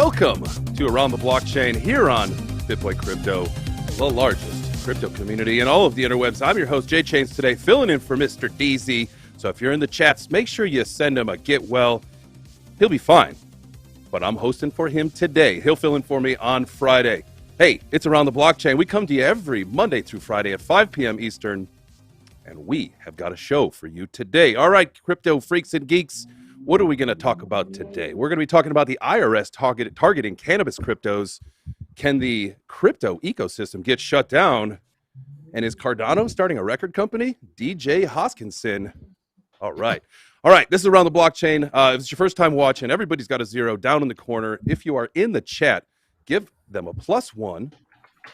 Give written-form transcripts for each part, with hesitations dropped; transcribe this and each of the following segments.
Welcome to Around the Blockchain here on BitBoy Crypto, the largest crypto community in all of the interwebs. I'm your host, Jay Chains, today, filling in for Mr. DZ. So if you're in the chats, make sure you send him a get well. He'll be fine, but I'm hosting for him today. He'll fill in for me on Friday. Hey, it's Around the Blockchain. We come to you every Monday through Friday at 5 p.m. Eastern, and we have got a show for you today. All right, crypto freaks and geeks, what are we going to talk about today? We're going to be talking about the IRS targeting cannabis cryptos. Can the crypto ecosystem get shut down? And is Cardano starting a record company? DJ Hoskinson. All right. This is Around the Blockchain. If it's your first time watching, everybody's got a zero down in the corner. If you are in the chat, give them a +1,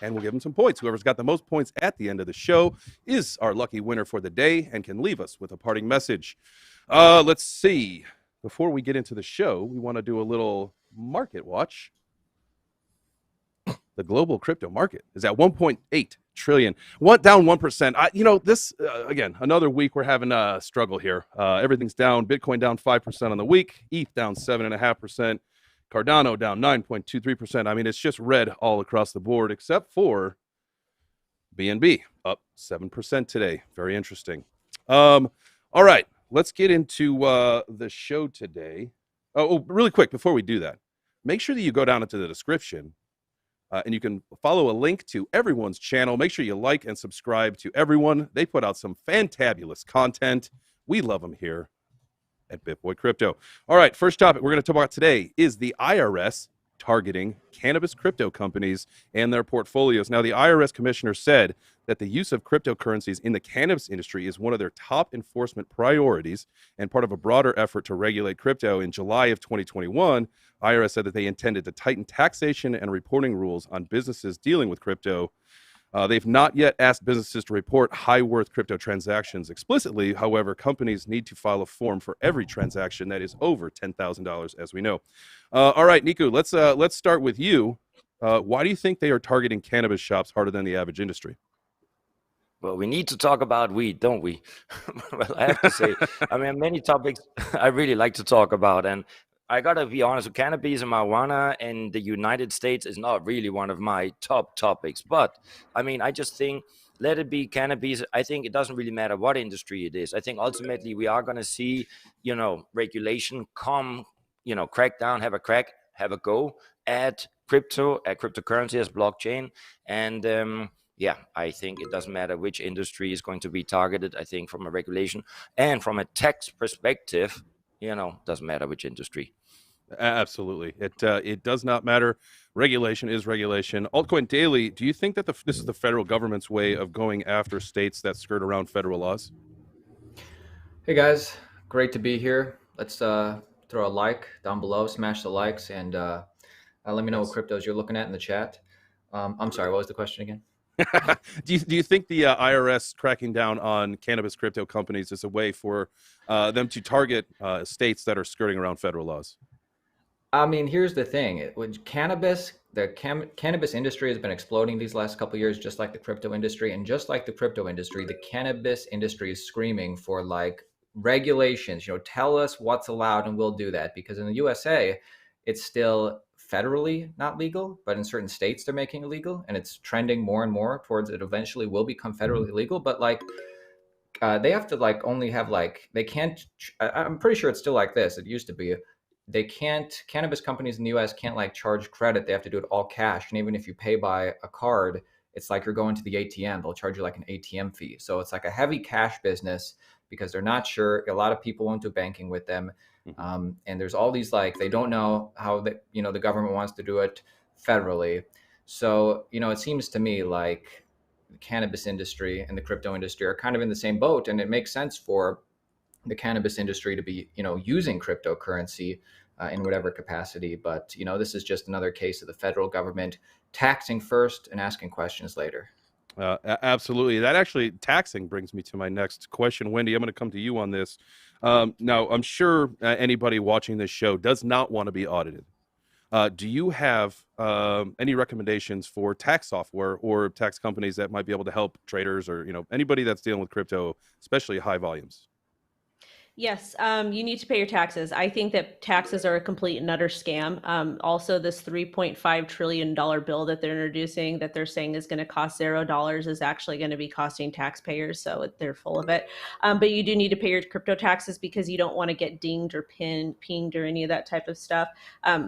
and we'll give them some points. Whoever's got the most points at the end of the show is our lucky winner for the day and can leave us with a parting message. Let's see. Before we get into the show, we want to do a little market watch. The global crypto market is at 1.8 trillion, down 1%. This again, another week we're having a struggle here. Everything's down. Bitcoin down 5% on the week. ETH down 7.5%. Cardano down 9.23%. I mean, it's just red all across the board, except for BNB up 7% today. Very interesting. All right. Let's get into the show today. Oh, really quick, before we do that, make sure that you go down into the description and you can follow a link to everyone's channel. Make sure you like and subscribe to everyone. They put out some fantabulous content. We love them here at BitBoy Crypto. All right, first topic we're going to talk about today is the IRS targeting cannabis crypto companies and their portfolios. Now, the IRS commissioner said that the use of cryptocurrencies in the cannabis industry is one of their top enforcement priorities and part of a broader effort to regulate crypto. In July of 2021, IRS said that they intended to tighten taxation and reporting rules on businesses dealing with crypto. They've not yet asked businesses to report high-worth crypto transactions explicitly. However, companies need to file a form for every transaction that is over $10,000, as we know. All right, Niku, let's start with you. Why do you think they are targeting cannabis shops harder than the average industry? Well, we need to talk about weed, don't we? Well, I have to say, I mean, many topics I really like to talk about, and I gotta be honest, cannabis and marijuana in the United States is not really one of my top topics. But I mean, I just think let it be cannabis. I think it doesn't really matter what industry it is. I think ultimately we are gonna see, regulation come, crack down, have a go at cryptocurrency as blockchain, and I think it doesn't matter which industry is going to be targeted. I think from a regulation and from a tax perspective, doesn't matter which industry. Absolutely. It does not matter. Regulation is regulation. Altcoin Daily, do you think that this is the federal government's way of going after states that skirt around federal laws? Hey guys, great to be here. Let's throw a like down below, smash the likes, and let me know what cryptos you're looking at in the chat. I'm sorry, what was the question again? Do you think the IRS cracking down on cannabis crypto companies is a way for them to target states that are skirting around federal laws? I mean, here's the thing. With cannabis, the cannabis industry has been exploding these last couple of years, just like the crypto industry. And just like the crypto industry, the cannabis industry is screaming for regulations. Tell us what's allowed and we'll do that. Because in the USA, it's still federally not legal, but in certain states they're making it legal, and it's trending more and more towards it eventually will become federally legal. But they have to only have they can't. I'm pretty sure it's still like this. It used to be. They can't. Cannabis companies in the US can't charge credit. They have to do it all cash. And even if you pay by a card, it's like you're going to the ATM. They'll charge you an ATM fee. So it's a heavy cash business because they're not sure. A lot of people won't do banking with them. And there's all these they don't know how the government wants to do it federally. So it seems to me like the cannabis industry and the crypto industry are kind of in the same boat, and it makes sense for the cannabis industry to be using cryptocurrency in whatever capacity. But this is just another case of the federal government taxing first and asking questions later. Absolutely. That actually taxing brings me to my next question. Wendy, I'm going to come to you on this. Now, I'm sure anybody watching this show does not want to be audited. Do you have any recommendations for tax software or tax companies that might be able to help traders or anybody that's dealing with crypto, especially high volumes? Yes, you need to pay your taxes. I think that taxes are a complete and utter scam. Also, this $3.5 trillion bill that they're introducing that they're saying is going to cost $0 is actually going to be costing taxpayers. So they're full of it. But you do need to pay your crypto taxes because you don't want to get dinged or pinged or any of that type of stuff.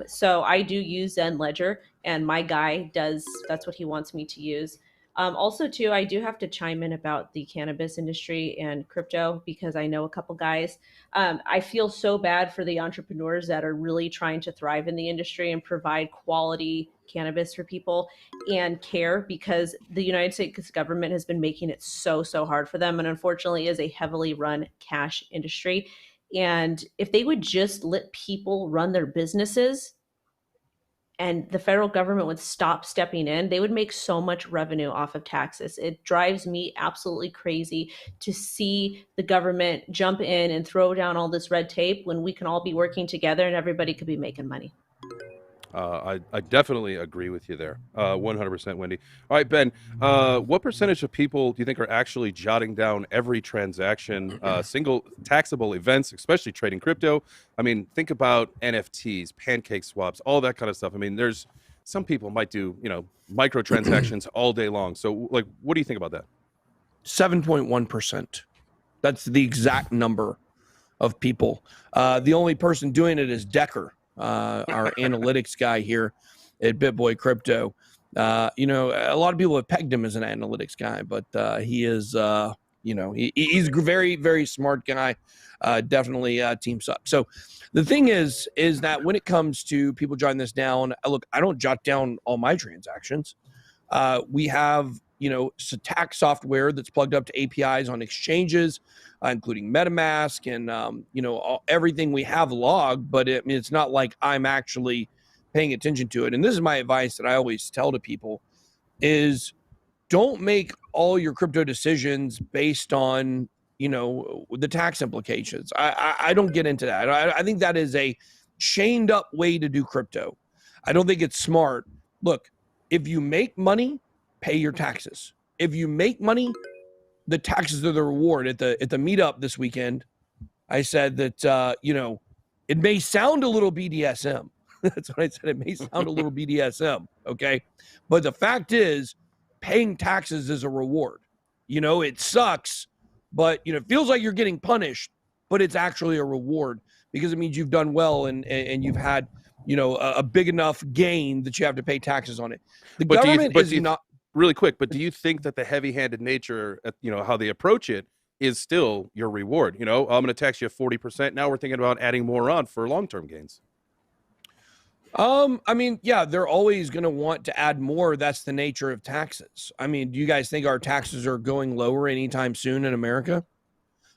So I do use Zen Ledger, and my guy does. That's what he wants me to use. Also, too, I do have to chime in about the cannabis industry and crypto because I know a couple guys. I feel so bad for the entrepreneurs that are really trying to thrive in the industry and provide quality cannabis for people and care, because the United States government has been making it so hard for them, and unfortunately is a heavily run cash industry. And if they would just let people run their businesses and the federal government would stop stepping in, they would make so much revenue off of taxes. It drives me absolutely crazy to see the government jump in and throw down all this red tape when we can all be working together and everybody could be making money. I definitely agree with you there. 100%, Wendy. All right, Ben, what percentage of people do you think are actually jotting down every transaction, single taxable events, especially trading crypto? I mean, think about NFTs, pancake swaps, all that kind of stuff. I mean, there's some people might do, microtransactions all day long. So, like, what do you think about that? 7.1%. That's the exact number of people. The only person doing it is Decker, our analytics guy here at BitBoy Crypto. A lot of people have pegged him as an analytics guy, but he is, he's a very, very smart guy. Definitely teams up. So the thing is that when it comes to people jotting this down, look, I don't jot down all my transactions. We have, tax software that's plugged up to APIs on exchanges, including MetaMask and, everything we have logged, but it's not like I'm actually paying attention to it. And this is my advice that I always tell to people is don't make all your crypto decisions based on, the tax implications. I don't get into that. I think that is a chained up way to do crypto. I don't think it's smart. Look, if you make money, pay your taxes. If you make money, the taxes are the reward. At the meetup this weekend, I said that it may sound a little BDSM. That's what I said. It may sound a little BDSM, okay? But the fact is, paying taxes is a reward. It sucks, but it feels like you're getting punished, but it's actually a reward because it means you've done well and you've had a big enough gain that you have to pay taxes on it. The government is not. Really quick, but do you think that the heavy-handed nature, how they approach it, is still your reward? I'm going to tax you 40%. Now we're thinking about adding more on for long-term gains. Yeah, they're always going to want to add more. That's the nature of taxes. Do you guys think our taxes are going lower anytime soon in America?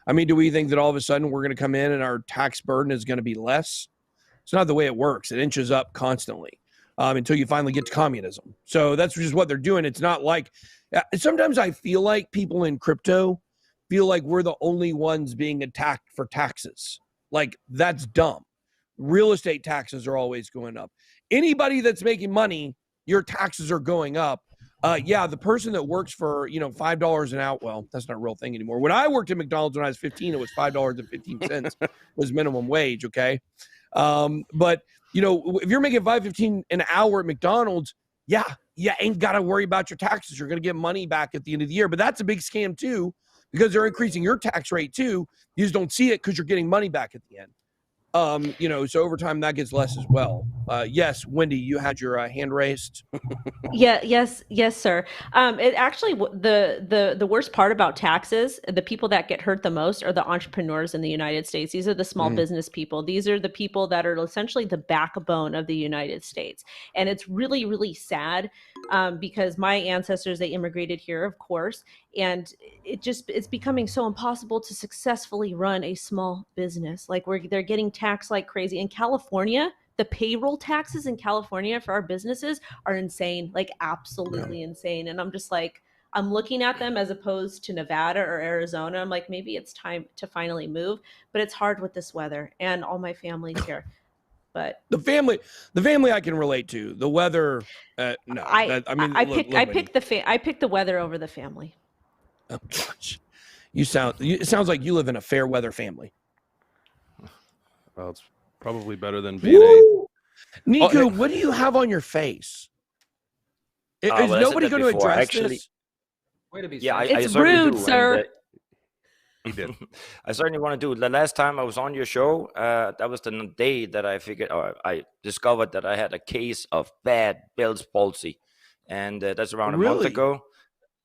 Do we think that all of a sudden we're going to come in and our tax burden is going to be less? It's not the way it works. It inches up constantly. Until you finally get to communism. So that's just what they're doing. It's not like, sometimes I feel like people in crypto feel like we're the only ones being attacked for taxes. Like, that's dumb. Real estate taxes are always going up. Anybody that's making money, your taxes are going up. The person that works for, $5 an hour, well, that's not a real thing anymore. When I worked at McDonald's when I was 15, it was $5.15 was minimum wage, okay? But if you're making $5.15 an hour at McDonald's, you ain't got to worry about your taxes. You're going to get money back at the end of the year. But that's a big scam too, because they're increasing your tax rate too. You just don't see it because you're getting money back at the end. So over time that gets less as well. Yes, Wendy, you had your hand raised. Yes, sir. It actually the worst part about taxes, the people that get hurt the most are the entrepreneurs in the United States. These are the small business people. These are the people that are essentially the backbone of the United States, and it's really, really sad because my ancestors, they immigrated here, of course, and it's becoming so impossible to successfully run a small business. Like they're getting taxed like crazy in California. The payroll taxes in California for our businesses are insane, like absolutely insane. And I'm just like, I'm looking at them as opposed to Nevada or Arizona. I'm like, maybe it's time to finally move, but it's hard with this weather and all my family's here. But the family I can relate to. The weather, no. I pick the weather over the family. Oh, gosh. It sounds like you live in a fair weather family. Well, it's probably better than being a. Woo! Niku, hey. what do you have on your face? Is well, I said nobody that going to before. address Actually, this? Way to be yeah, sensitive. I It's certainly rude, do. sir. He did. I certainly want to do it. The last time I was on your show, that was the day that I figured, or I discovered that I had a case of bad Bell's palsy, and that's around a month Really? ago.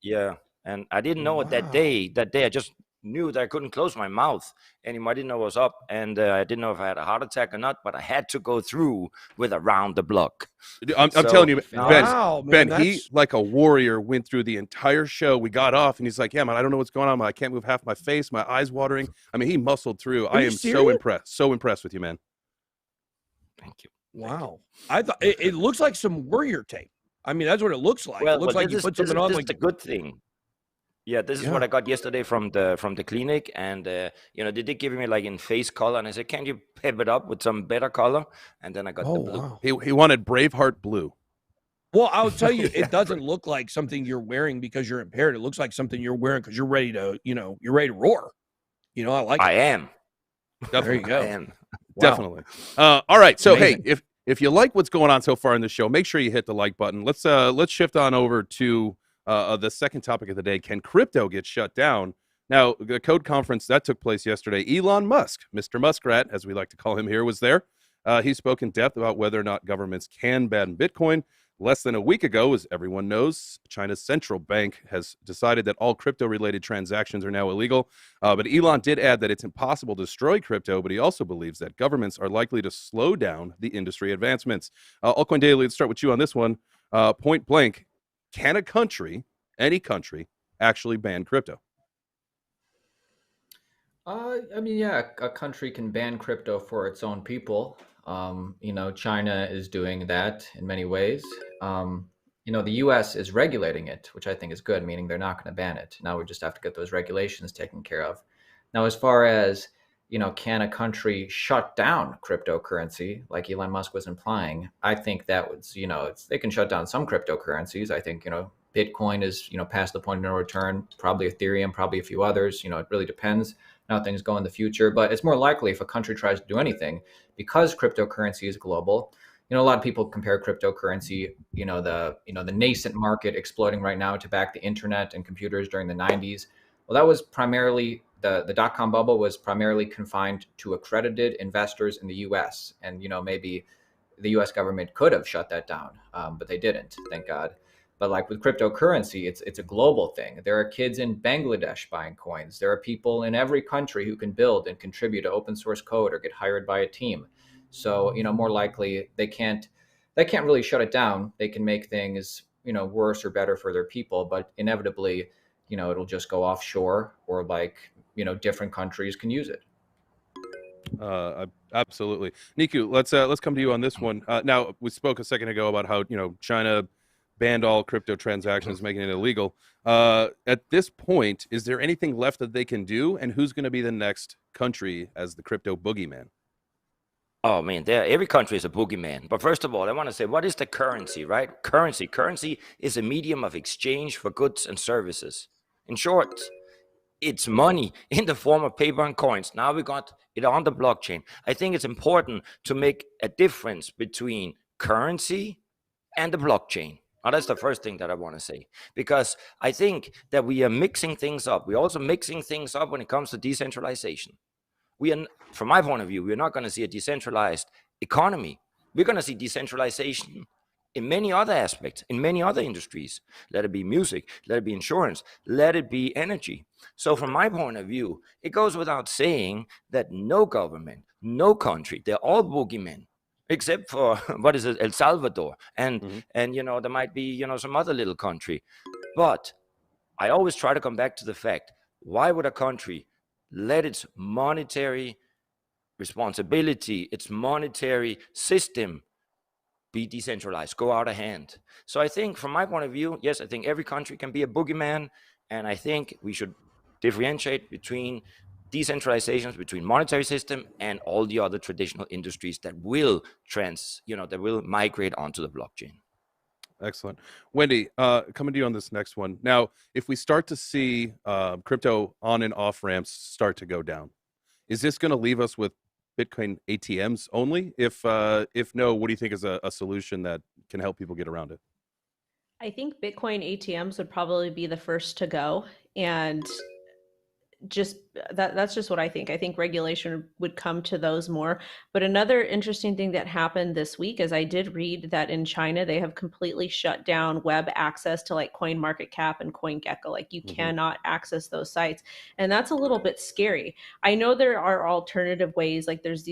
Yeah, and I didn't know it that Wow. day. That day, I just knew that I couldn't close my mouth anymore. I didn't know what was up, and I didn't know if I had a heart attack or not. But I had to go through with around the block. I'm So, telling you, now Ben. Wow, man, Ben, he that's like a warrior went through the entire show. We got off, and he's like, "Yeah, man, I don't know what's going on. I can't move half my face. My eyes watering." I mean, he muscled through. I you am so serious? impressed. So impressed with you, man. Thank you. wow. I thought it looks like some warrior tape. I mean, that's what it looks like. Well, It looks like you put something on this like is the good thing. Yeah, this is Yeah. what I got yesterday from the clinic, and they did give me like in face color, and I said, "Can you pep it up with some better color?" And then I got Oh the blue. wow. He wanted Braveheart blue. Well, I'll tell you, Yeah, it doesn't look like something you're wearing because you're impaired. It looks like something you're wearing because you're ready to, you're ready to roar. I like I it. am. There you Definitely, go. I am. Wow. definitely. All right, so Amazing. hey, if you like what's going on so far in the show, make sure you hit the like button. Let's shift on over to the second topic of the day. Can crypto get shut down? Now, the code conference that took place yesterday, Elon Musk, Mr. Muskrat, as we like to call him here, was there. He spoke in depth about whether or not governments can ban Bitcoin. Less than a week ago, as everyone knows, China's central bank has decided that all crypto-related transactions are now illegal. But Elon did add that it's impossible to destroy crypto, but he also believes that governments are likely to slow down the industry advancements. Altcoin Daily, let's start with you on this one. Point blank, can a country, any country, actually ban crypto? I mean, yeah, a country can ban crypto for its own people. China is doing that in many ways. The US is regulating it, which I think is good, meaning they're not going to ban it. Now we just have to get those regulations taken care of. Now, as far as, can a country shut down cryptocurrency, like Elon Musk was implying? I think that was, they can shut down some cryptocurrencies. I think, Bitcoin is, past the point of no return, probably Ethereum, probably a few others. It really depends how things go in the future. But it's more likely if a country tries to do anything, because cryptocurrency is global. A lot of people compare cryptocurrency, the nascent market exploding right now to back the internet and computers during the 90s. Well, that was primarily the dot-com bubble was primarily confined to accredited investors in the US. And, maybe the US government could have shut that down, but they didn't, thank God. But like with cryptocurrency, it's a global thing. There are kids in Bangladesh buying coins. There are people in every country who can build and contribute to open source code or get hired by a team. So, more likely they can't really shut it down. They can make things, worse or better for their people, but inevitably, it'll just go offshore, or different countries can use it. Absolutely. Niku, let's come to you on this one. Now, we spoke a second ago about how, China banned all crypto transactions, making it illegal. At this point, is there anything left that they can do? And who's going to be the next country as the crypto boogeyman? Oh man, every country is a boogeyman. But first of all, I want to say, what is the currency, right? Currency is a medium of exchange for goods and services. In short, it's money in the form of paper and coins. Now we got it on the blockchain. I think it's important to make a difference between currency and the blockchain. Now, that's the first thing that I want to say, because I think that we are mixing things up. We're also mixing things up when it comes to decentralization. From my point of view, we're not going to see a decentralized economy. We're going to see decentralization in many other aspects, in many other industries. Let it be music, let it be insurance, let it be energy. So from my point of view, it goes without saying that no government, no country, they're all boogeymen, except for what is it, El Salvador, and there might be some other little country. But I always try to come back to the fact: why would a country let its monetary responsibility, its monetary system, be decentralized, go out of hand? So I think, from my point of view, yes, I think every country can be a boogeyman, and I think we should differentiate between decentralizations, between monetary system and all the other traditional industries that will that will migrate onto the blockchain. Excellent. Wendy, coming to you on this next one. Now, if we start to see crypto on and off ramps start to go down, is this going to leave us with Bitcoin ATMs only? If no, what do you think is a solution that can help people get around it? I think Bitcoin ATMs would probably be the first to go. And just that's just what I think. I think regulation would come to those more. But another interesting thing that happened this week is I did read that in China they have completely shut down web access to like CoinMarketCap and CoinGecko. Like you cannot access those sites. And that's a little bit scary. I know there are alternative ways, like there's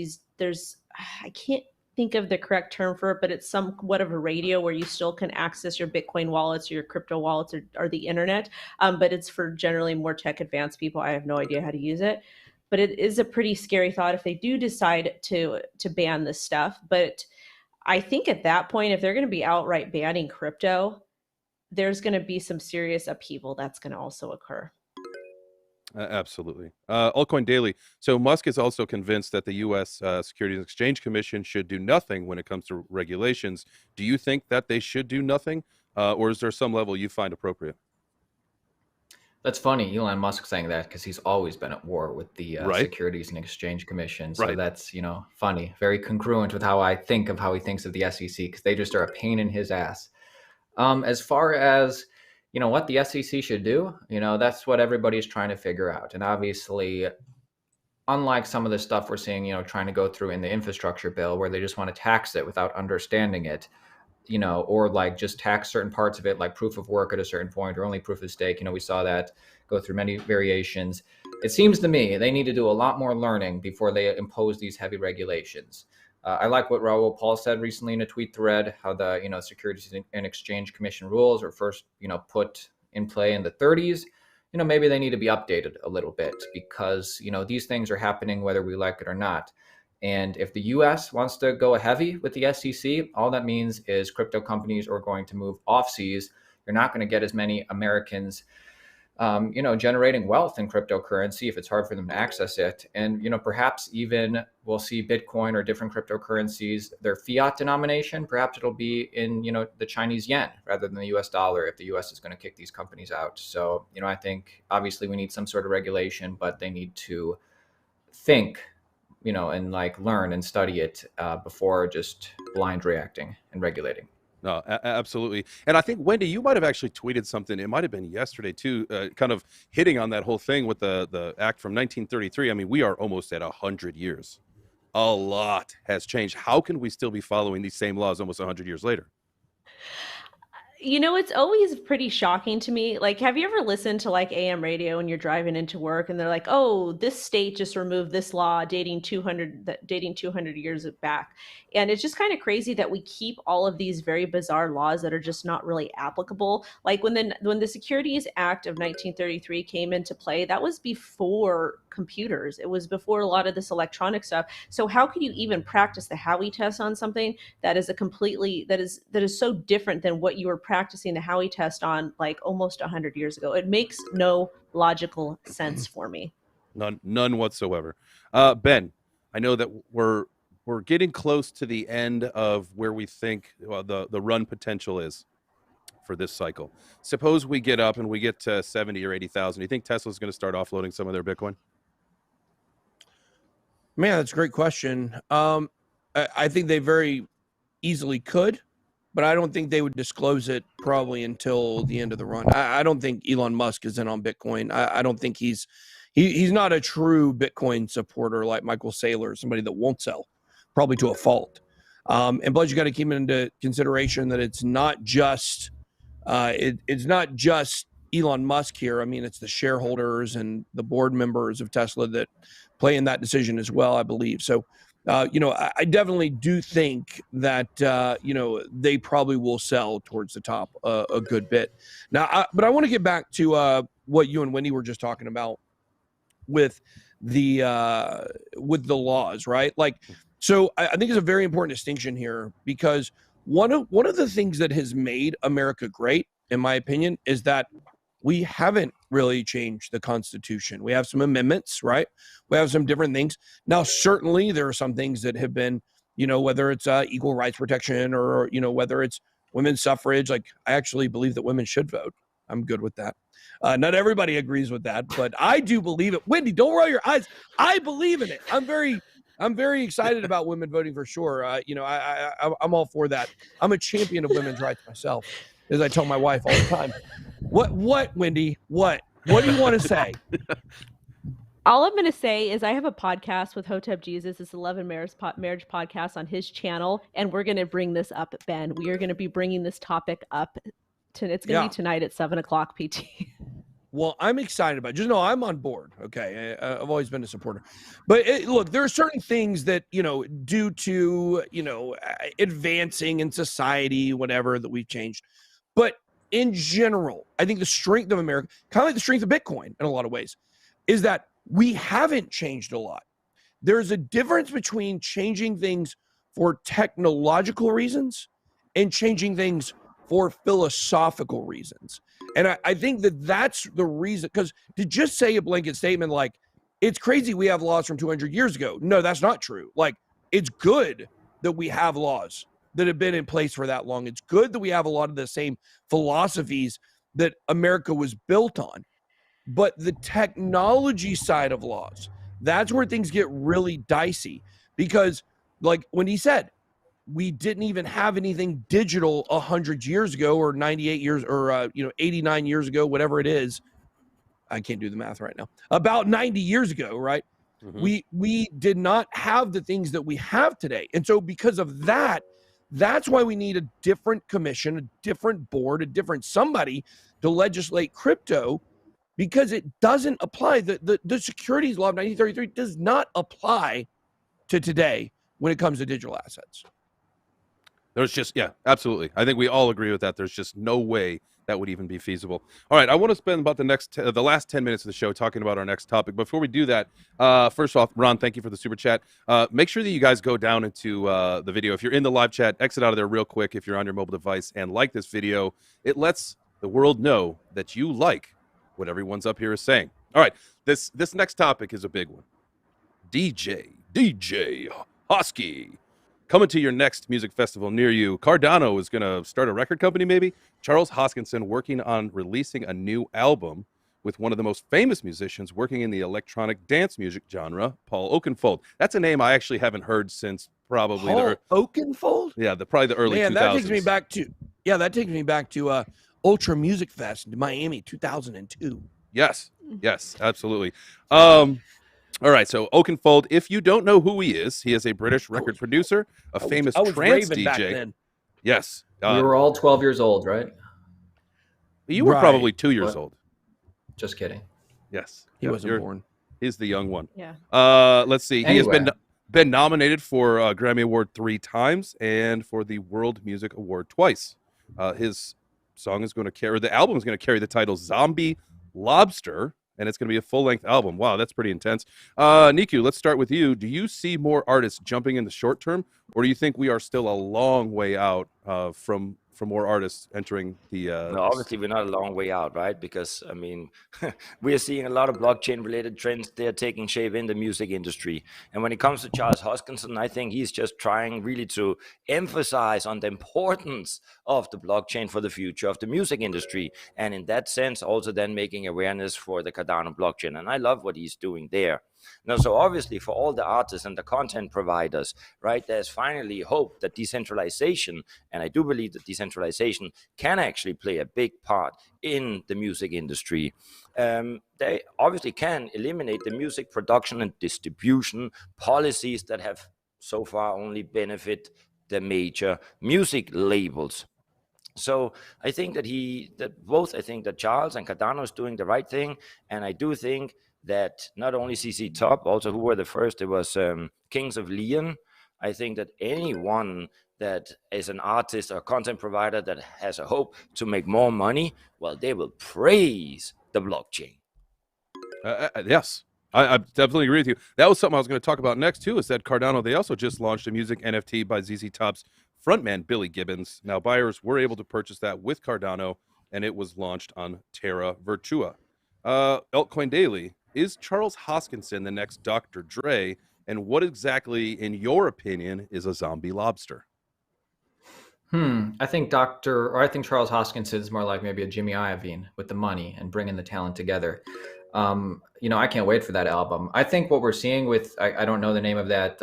I can't think of the correct term for it, but it's somewhat of a radio where you still can access your Bitcoin wallets or your crypto wallets or the internet. But it's for generally more tech advanced people. I have no idea how to use it, but it is a pretty scary thought if they do decide to ban this stuff. But I think at that point, if they're going to be outright banning crypto, there's going to be some serious upheaval that's going to also occur. Absolutely. Altcoin Daily. So Musk is also convinced that the U.S. Securities and Exchange Commission should do nothing when it comes to regulations. Do you think that they should do nothing, or is there some level you find appropriate? That's funny, Elon Musk saying that, because he's always been at war with the Right. Securities and Exchange Commission. So Right. that's, funny, very congruent with how I think of how he thinks of the SEC, because they just are a pain in his ass. As far as, what the SEC should do, that's what everybody's trying to figure out. And obviously, unlike some of the stuff we're seeing, trying to go through in the infrastructure bill where they just want to tax it without understanding it, or like just tax certain parts of it, like proof of work at a certain point, or only proof of stake. We saw that go through many variations. It seems to me they need to do a lot more learning before they impose these heavy regulations. I like what Raul Paul said recently in a tweet thread, how the Securities and Exchange Commission rules were first put in play in the 30s. Maybe they need to be updated a little bit, because these things are happening whether we like it or not. And if the US wants to go heavy with the SEC, all that means is crypto companies are going to move off seas. You're not going to get as many Americans generating wealth in cryptocurrency if it's hard for them to access it. And, perhaps even we'll see Bitcoin or different cryptocurrencies, their fiat denomination, perhaps it'll be in, the Chinese yen rather than the US dollar if the US is going to kick these companies out. So, I think obviously we need some sort of regulation, but they need to think, and like learn and study it before just blind reacting and regulating. No, absolutely. And I think, Wendy, you might have actually tweeted something. It might have been yesterday, too, kind of hitting on that whole thing with the act from 1933. I mean, we are almost at 100 years. A lot has changed. How can we still be following these same laws almost 100 years later? It's always pretty shocking to me. Like, have you ever listened to like AM radio when you're driving into work and they're like, oh, this state just removed this law dating 200 years back. And it's just kind of crazy that we keep all of these very bizarre laws that are just not really applicable. Like when the Securities Act of 1933 came into play, that was before computers. It was before a lot of this electronic stuff. So how could you even practice the Howey test on something that is that is so different than what you were practicing the Howey test on like almost 100 years ago? It makes no logical sense for me. None whatsoever. Ben, I know that we're getting close to the end of where we think the run potential is for this cycle. Suppose we get up and we get to 70 or 80,000. Do you think Tesla's going to start offloading some of their Bitcoin? Man, that's a great question. I think they very easily could, but I don't think they would disclose it probably until the end of the run. I don't think Elon Musk is in on Bitcoin. I don't think he's not a true Bitcoin supporter like Michael Saylor, somebody that won't sell, probably to a fault. And plus, you got to keep into consideration that it's not just Elon Musk here. I mean, it's the shareholders and the board members of Tesla that play in that decision as well, I believe. So, I definitely do think that, they probably will sell towards the top a good bit. Now, but I want to get back to what you and Wendy were just talking about with the laws, right? Like, so I think it's a very important distinction here, because one of the things that has made America great, in my opinion, is that we haven't really changed the Constitution. We have some amendments, right? We have some different things. Now, certainly there are some things that have been, whether it's equal rights protection or, whether it's women's suffrage. Like, I actually believe that women should vote. I'm good with that. Not everybody agrees with that, but I do believe it. Wendy, don't roll your eyes. I believe in it. I'm very I'm very excited about women voting for sure. I'm all for that. I'm a champion of women's rights myself, as I tell my wife all the time. What, Wendy? What do you want to say? All I'm going to say is I have a podcast with Hotep Jesus. It's 11 Marriage Podcast on his channel, and we're going to bring this up, Ben. We are going to be bringing this topic up. It's going to be tonight at 7 o'clock PT. Well, I'm excited about it. Just know I'm on board. Okay. I've always been a supporter. But look, there are certain things that, due to, advancing in society, whatever, that we've changed. But in general, I think the strength of America, kind of like the strength of Bitcoin in a lot of ways, is that we haven't changed a lot. There's a difference between changing things for technological reasons and changing things for philosophical reasons. And I think that that's the reason, because to just say a blanket statement like, it's crazy we have laws from 200 years ago. No, that's not true. Like, it's good that we have laws that have been in place for that long. It's good that we have a lot of the same philosophies that America was built on. But the technology side of laws, that's where things get really dicey, because like when he said, we didn't even have anything digital 100 years ago or 98 years or 89 years ago, whatever it is. I can't do the math right now. About 90 years ago, right? Mm-hmm. We did not have the things that we have today. And so because of that, that's why we need a different commission, a different board, a different somebody to legislate crypto, because it doesn't apply. The securities law of 1933 does not apply to today when it comes to digital assets. There's just, absolutely. I think we all agree with that. There's just no way that would even be feasible. All right, I want to spend about the last 10 minutes of the show talking about our next topic. Before we do that, first off, Ron, thank you for the super chat. Make sure that you guys go down into the video. If you're in the live chat, exit out of there real quick if you're on your mobile device and like this video. It lets the world know that you like what everyone's up here is saying. All right, this next topic is a big one. DJ Hosky. Coming to your next music festival near you. Cardano is going to start a record company, maybe. Charles Hoskinson working on releasing a new album with one of the most famous musicians working in the electronic dance music genre, Paul Oakenfold. That's a name I actually haven't heard since probably Oakenfold? Yeah, probably the early 2000s. That takes me back to Ultra Music Fest in Miami 2002. Yes, absolutely. All right, so Oakenfold, if you don't know who he is a British record producer, a famous trance DJ. Back then. Yes. We were all 12 years old, right? You were probably 2 years old. Just kidding. Yes. He wasn't born. He's the young one. Yeah. Let's see. Anyway. He has been nominated for a Grammy Award 3 times and for the World Music Award twice. His song is going to carry, the album is going to carry the title Zombie Lobster, and it's going to be a full-length album. Wow, that's pretty intense. Niku, let's start with you. Do you see more artists jumping in the short term, or do you think we are still a long way out from more artists entering the... No, obviously, we're not a long way out, right? Because, I mean, we are seeing a lot of blockchain-related trends. They're taking shape in the music industry. And when it comes to Charles Hoskinson, I think he's just trying really to emphasize on the importance of the blockchain for the future of the music industry. And in that sense, also then making awareness for the Cardano blockchain. And I love what he's doing there. Now, so obviously for all the artists and the content providers, right, there's finally hope that decentralization, and I do believe that decentralization can actually play a big part in the music industry. They obviously can eliminate the music production and distribution policies that have so far only benefit the major music labels. So I think that Charles and Cardano is doing the right thing, and I do think that not only CC Top, also who were the first, it was Kings of Leon. I think that anyone that is an artist or content provider that has a hope to make more money, well, they will praise the blockchain. Yes, I definitely agree with you. That was something I was going to talk about next, too, is that Cardano, they also just launched a music NFT by ZZ Top's frontman, Billy Gibbons. Now, buyers were able to purchase that with Cardano, and it was launched on Terra Virtua. Altcoin Daily. Is Charles Hoskinson the next Dr. Dre? And what exactly, in your opinion, is a zombie lobster? I think Charles Hoskinson is more like maybe a Jimmy Iovine with the money and bringing the talent together. You know, I can't wait for that album. I think what we're seeing with, I don't know the name of that,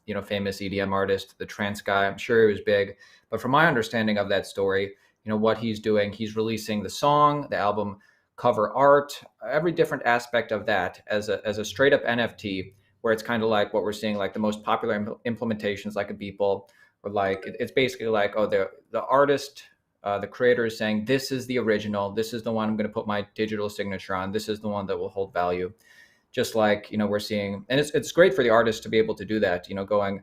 you know, famous EDM artist, the trance guy. I'm sure he was big, but from my understanding of that story, you know, what he's doing, he's releasing the song, the album cover art, every different aspect of that as a straight up NFT, where it's kind of like what we're seeing, like the most popular implementations, like a Beeple, or like it's basically like, oh, the artist, the creator is saying, this is the original, this is the one I'm going to put my digital signature on, this is the one that will hold value. Just like, you know, we're seeing, and it's great for the artist to be able to do that, you know, going,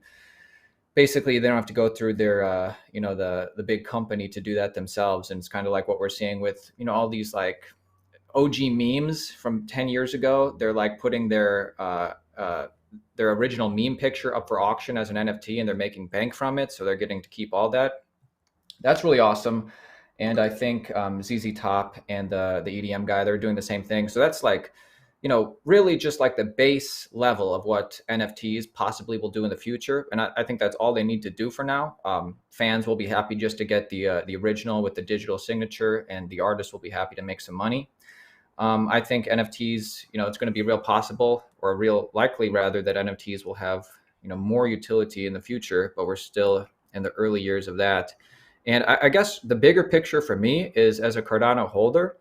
basically they don't have to go through their, you know, the big company to do that themselves. And it's kind of like what we're seeing with, you know, all these like OG memes from 10 years ago. They're like putting their original meme picture up for auction as an NFT, and they're making bank from it. So they're getting to keep all that. That's really awesome. And I think ZZ Top and the EDM guy, they're doing the same thing. So that's like, you know, really just like the base level of what NFTs possibly will do in the future. And I think that's all they need to do for now. Fans will be happy just to get the original with the digital signature, and the artist will be happy to make some money. I think NFTs, you know, it's going to be real possible, or real likely rather, that NFTs will have, you know, more utility in the future, but we're still in the early years of that. And I guess the bigger picture for me is, as a Cardano holder,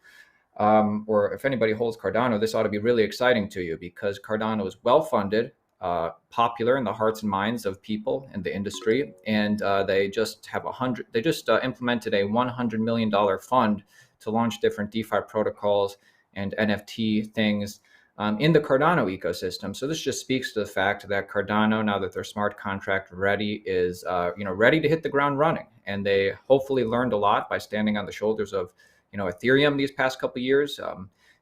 or if anybody holds Cardano, this ought to be really exciting to you, because Cardano is well-funded, popular in the hearts and minds of people in the industry. And they just have implemented a $100 million fund to launch different DeFi protocols and NFT things in the Cardano ecosystem. So this just speaks to the fact that Cardano, now that they're smart contract ready, is you know, ready to hit the ground running. And they hopefully learned a lot by standing on the shoulders of, you know, Ethereum these past couple of years,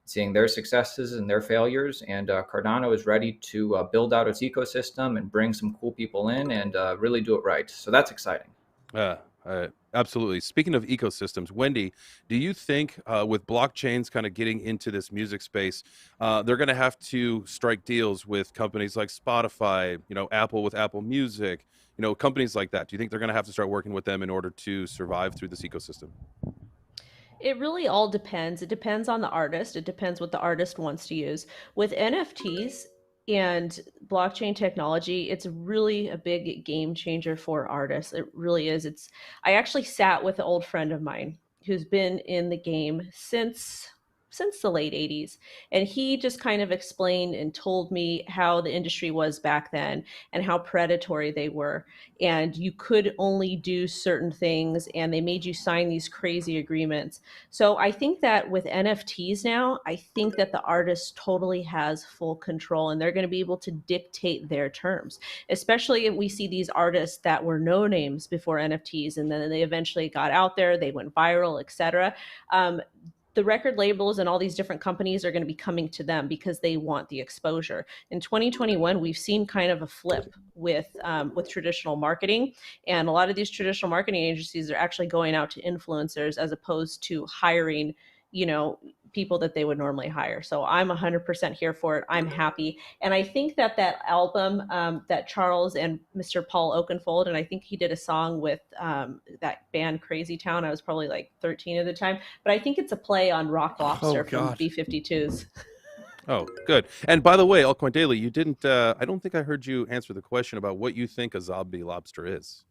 seeing their successes and their failures. And Cardano is ready to build out its ecosystem and bring some cool people in and really do it right. So that's exciting. Absolutely. Speaking of ecosystems, Wendy, do you think with blockchains kind of getting into this music space, they're going to have to strike deals with companies like Spotify, you know, Apple with Apple Music, you know, companies like that? Do you think they're going to have to start working with them in order to survive through this ecosystem? It really all depends. It depends on the artist. It depends what the artist wants to use. With NFTs and blockchain technology, it's really a big game changer for artists. It really is. I actually sat with an old friend of mine who's been in the game since the late 80s, and he just kind of explained and told me how the industry was back then and how predatory they were, and you could only do certain things, and they made you sign these crazy agreements. So I think that with NFTs now, I think that the artist totally has full control, and they're going to be able to dictate their terms, especially if we see these artists that were no names before NFTs, and then they eventually got out there, they went viral, etc. The record labels and all these different companies are going to be coming to them because they want the exposure. In 2021, we've seen kind of a flip with traditional marketing, and a lot of these traditional marketing agencies are actually going out to influencers as opposed to hiring, you know, people that they would normally hire. So I'm 100% here for it. I'm happy. And I think that album that Charles and Mr. Paul Oakenfold, and I think he did a song with that band Crazy Town. I was probably like 13 at the time, but I think it's a play on Rock Lobster from B-52s. Oh, good. And by the way, Altcoin Daily, you didn't, I don't think I heard you answer the question about what you think a zombie lobster is.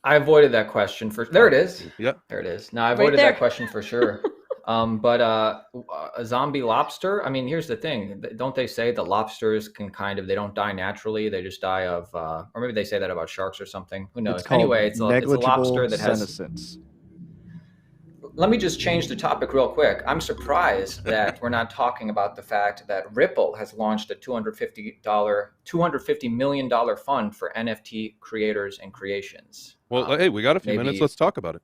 I avoided that question there it is. Yep. There it is. No, I avoided that question for sure. But a zombie lobster, I mean, here's the thing. Don't they say that lobsters can they don't die naturally. They just die of, or maybe they say that about sharks or something. Who knows? Anyway, it's a lobster that has senescence. Let me just change the topic real quick. I'm surprised that we're not talking about the fact that Ripple has launched a $250 million fund for NFT creators and creations. Well, hey, we got a few minutes. Let's talk about it.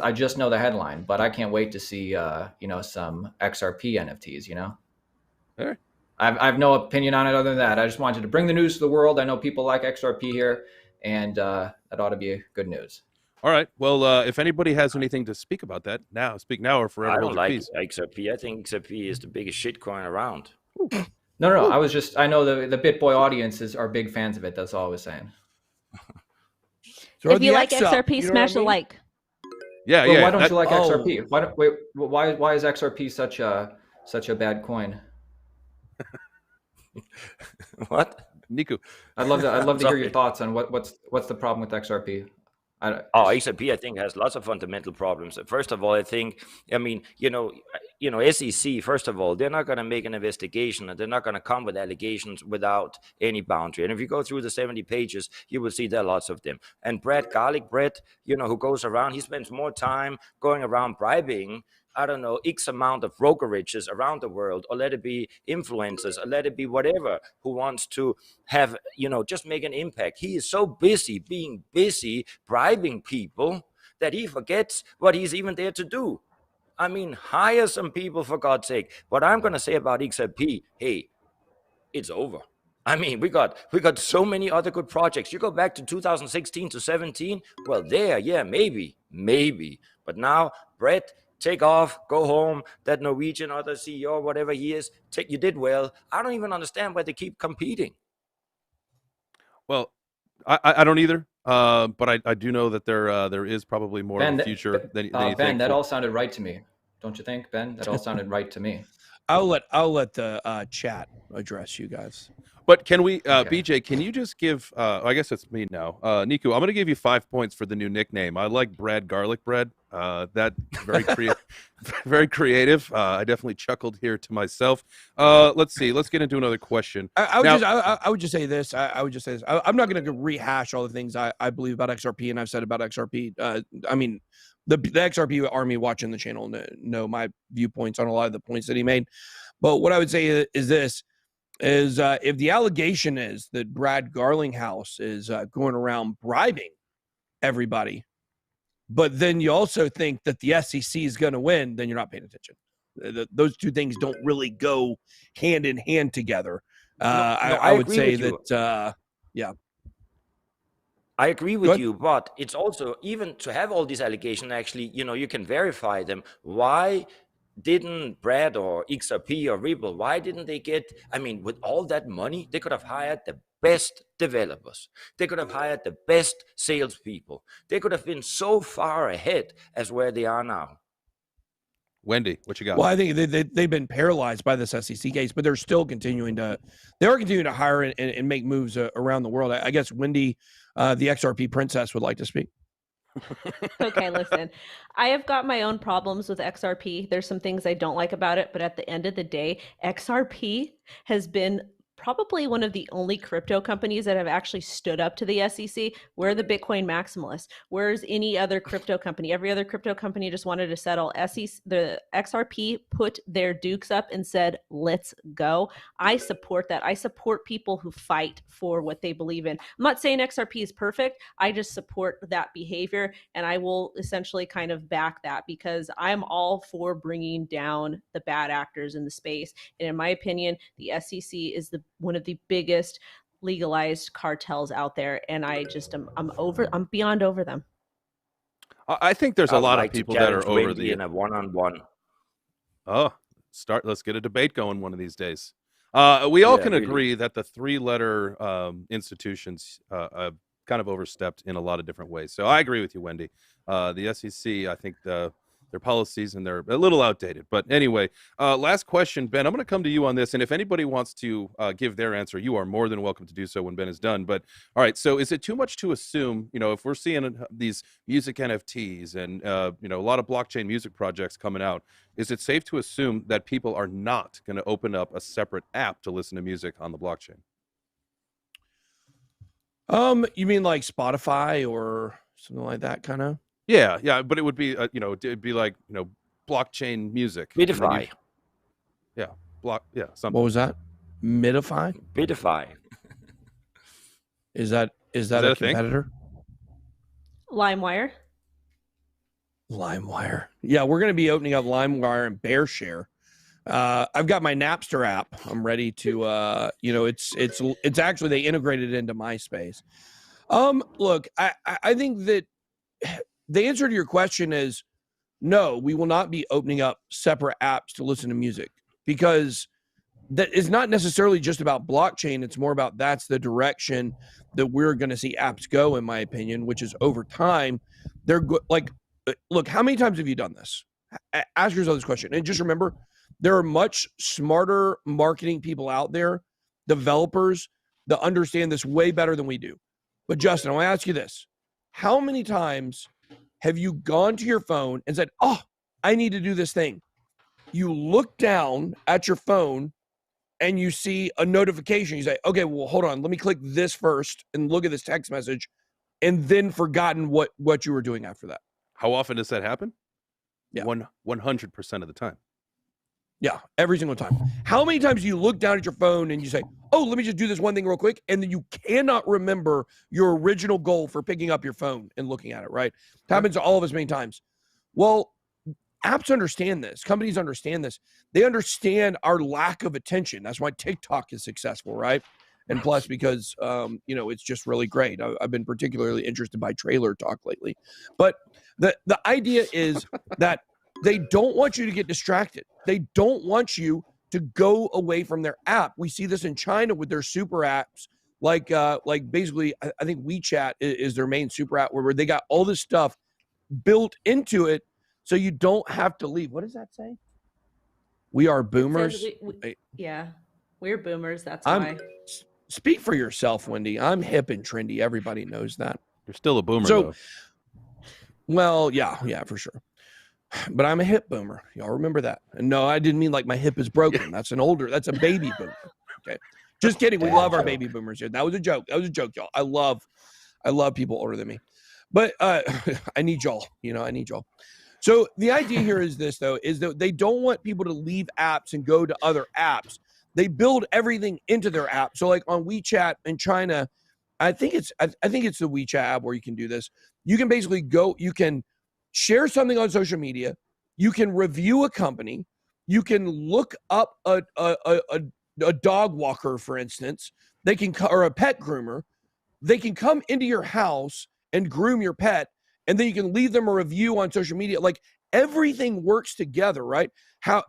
I just know the headline, but I can't wait to see, you know, some XRP NFTs, you know? All right. I have no opinion on it other than that. I just wanted to bring the news to the world. I know people like XRP here, and that ought to be good news. All right. Well, if anybody has anything to speak about that, speak now or forever. I don't like XRP. I think XRP is the biggest shitcoin around. No. I know the BitBoy audiences are big fans of it. That's all I was saying. If you like XRP, smash the like. Yeah, Well, yeah. why don't you like oh. XRP? Why is XRP such a bad coin? What? Niku? I'd love to hear your Sorry. thoughts on what's the problem with XRP. Oh, XRP, I think, has lots of fundamental problems. First of all, I think, I mean, SEC, first of all, they're not going to make an investigation, and they're not going to come with allegations without any boundary. And if you go through the 70 pages, you will see there are lots of them. And Brett, who goes around, he spends more time going around bribing, I don't know, X amount of brokerages around the world, or let it be influencers, or let it be whatever, who wants to have, just make an impact. He is so busy being busy bribing people that he forgets what he's even there to do. I mean, hire some people, for God's sake. What I'm going to say about XRP, hey, it's over. I mean, we got so many other good projects. You go back to 2016 to 17, well, maybe. But now, Brett, take off, go home. That Norwegian other CEO, whatever he is, you did well. I don't even understand why they keep competing. Well, I don't either. But I do know that there is probably more in the future than you Ben, think. that all sounded right to me. Don't you think, Ben? That all sounded right to me. I'll let the chat address you guys. But can we, Okay. BJ, can you just give, I guess it's me now. Niku, I'm going to give you 5 points for the new nickname. I like Brad Garlic Bread. That very creative. I definitely chuckled here to myself. Let's see. Let's get into another question. I would just say this. I'm not going to rehash all the things I believe about XRP and I've said about XRP. I mean, the XRP army watching the channel know my viewpoints on a lot of the points that he made. But what I would say is this. If the allegation is that Brad Garlinghouse is going around bribing everybody, but then you also think that the SEC is going to win, then you're not paying attention. Those two things don't really go hand in hand together. I would say that, yeah. I agree with you, but it's also, even to have all these allegations, actually, you can verify them. Why didn't Brad or XRP or Ripple, why didn't they get, I mean, with all that money, they could have hired the best developers. They could have hired the best salespeople. They could have been so far ahead as where they are now. Wendy, what you got? Well, I think they've been paralyzed by this SEC case, but they're still continuing to hire and make moves around the world. I guess Wendy, the XRP princess, would like to speak. Okay, listen, I have got my own problems with XRP. There's some things I don't like about it, but at the end of the day, XRP has been probably one of the only crypto companies that have actually stood up to the SEC. We're the Bitcoin maximalists. Where's any other crypto company? Every other crypto company just wanted to settle. The XRP put their dukes up and said, let's go. I support that. I support people who fight for what they believe in. I'm not saying XRP is perfect. I just support that behavior, and I will essentially kind of back that because I'm all for bringing down the bad actors in the space. And in my opinion, the SEC is one of the biggest legalized cartels out there, and I just I'm beyond over them. I think there's a lot of people that are over in a one-on-one. Let's get a debate going one of these days. We all can agree that the three-letter institutions have kind of overstepped in a lot of different ways. So I agree with you, Wendy. The SEC, I think their policies, and they're a little outdated. But anyway, last question, Ben. I'm going to come to you on this, and if anybody wants to give their answer, you are more than welcome to do so when Ben is done. But all right, so is it too much to assume, if we're seeing these music NFTs and a lot of blockchain music projects coming out, is it safe to assume that people are not going to open up a separate app to listen to music on the blockchain? You mean like Spotify or something like that, kind of? Yeah, but it would be, it'd be like, blockchain music. Bitify. Something. What was that? Midify? Bitify. Is that a competitor? LimeWire. LimeWire. Yeah, we're going to be opening up LimeWire and BearShare. I've got my Napster app. I'm ready to, it's actually, they integrated it into MySpace. Look, I think that the answer to your question is no, we will not be opening up separate apps to listen to music, because that is not necessarily just about blockchain. It's more about that's the direction that we're going to see apps go, in my opinion, which is over time. They're like look, how many times have you done this? Ask yourself this question. And just remember, there are much smarter marketing people out there, developers, that understand this way better than we do. But Justin, I want to ask you this. How many times have you gone to your phone and said, oh, I need to do this thing? You look down at your phone and you see a notification. You say, okay, well, hold on. Let me click this first and look at this text message, and then forgotten what you were doing after that. How often does that happen? Yeah. 100% of the time. Yeah, every single time. How many times do you look down at your phone and you say, oh, let me just do this one thing real quick, and then you cannot remember your original goal for picking up your phone and looking at it, right? It happens to all of us many times. Well, apps understand this. Companies understand this. They understand our lack of attention. That's why TikTok is successful, right? And plus, because, it's just really great. I've been particularly interested by trailer talk lately. But the idea is that they don't want you to get distracted. They don't want you to go away from their app. We see this in China with their super apps, like basically, I think WeChat is their main super app, where they got all this stuff built into it, so you don't have to leave. What does that say? We are boomers. Yeah, we're boomers. That's why. Speak for yourself, Wendy. I'm hip and trendy. Everybody knows that. You're still a boomer, So, though. well, yeah, for sure. But I'm a hip boomer. Y'all remember that? And no, I didn't mean like my hip is broken. That's a baby boomer. Okay. Just kidding. We love our baby boomers here. That was a joke. Y'all. I love people older than me. But I need y'all. I need y'all. So the idea here is this, though, is that they don't want people to leave apps and go to other apps. They build everything into their app. So like on WeChat in China, I think it's the WeChat app where you can do this. You can basically you can share something on social media. You can review a company. You can look up a dog walker, for instance. Or a pet groomer. They can come into your house and groom your pet, and then you can leave them a review on social media. Like, everything works together, right?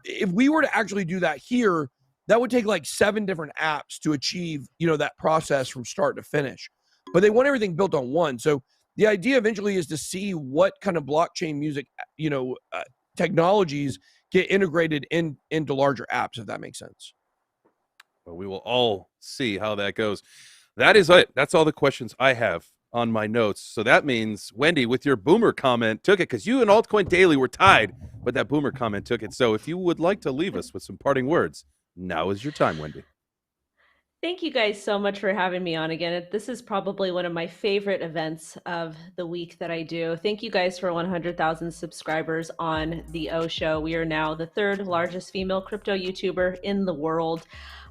If we were to actually do that here, that would take like 7 different apps to achieve, that process from start to finish. But they want everything built on one. So the idea eventually is to see what kind of blockchain music, technologies get integrated into larger apps, if that makes sense. Well, we will all see how that goes. That is it. That's all the questions I have on my notes. So that means, Wendy, with your boomer comment, took it, because you and Altcoin Daily were tied, but that boomer comment took it. So if you would like to leave us with some parting words, now is your time, Wendy. Thank you guys so much for having me on again. This is probably one of my favorite events of the week that I do. Thank you guys for 100,000 subscribers on the O Show. We are now the 3rd largest female crypto YouTuber in the world.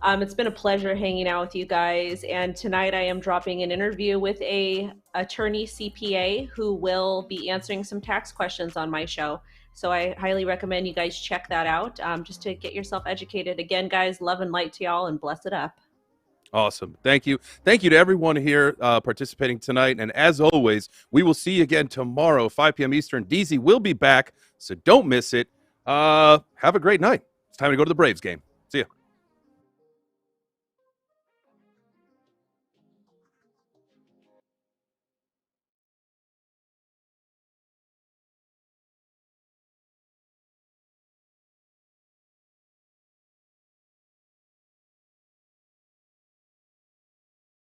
It's been a pleasure hanging out with you guys. And tonight I am dropping an interview with a attorney CPA who will be answering some tax questions on my show. So I highly recommend you guys check that out, just to get yourself educated. Again, guys, love and light to y'all, and bless it up. Awesome. Thank you. Thank you to everyone here participating tonight. And as always, we will see you again tomorrow, 5 p.m. Eastern. DZ will be back, so don't miss it. Have a great night. It's time to go to the Braves game. See ya.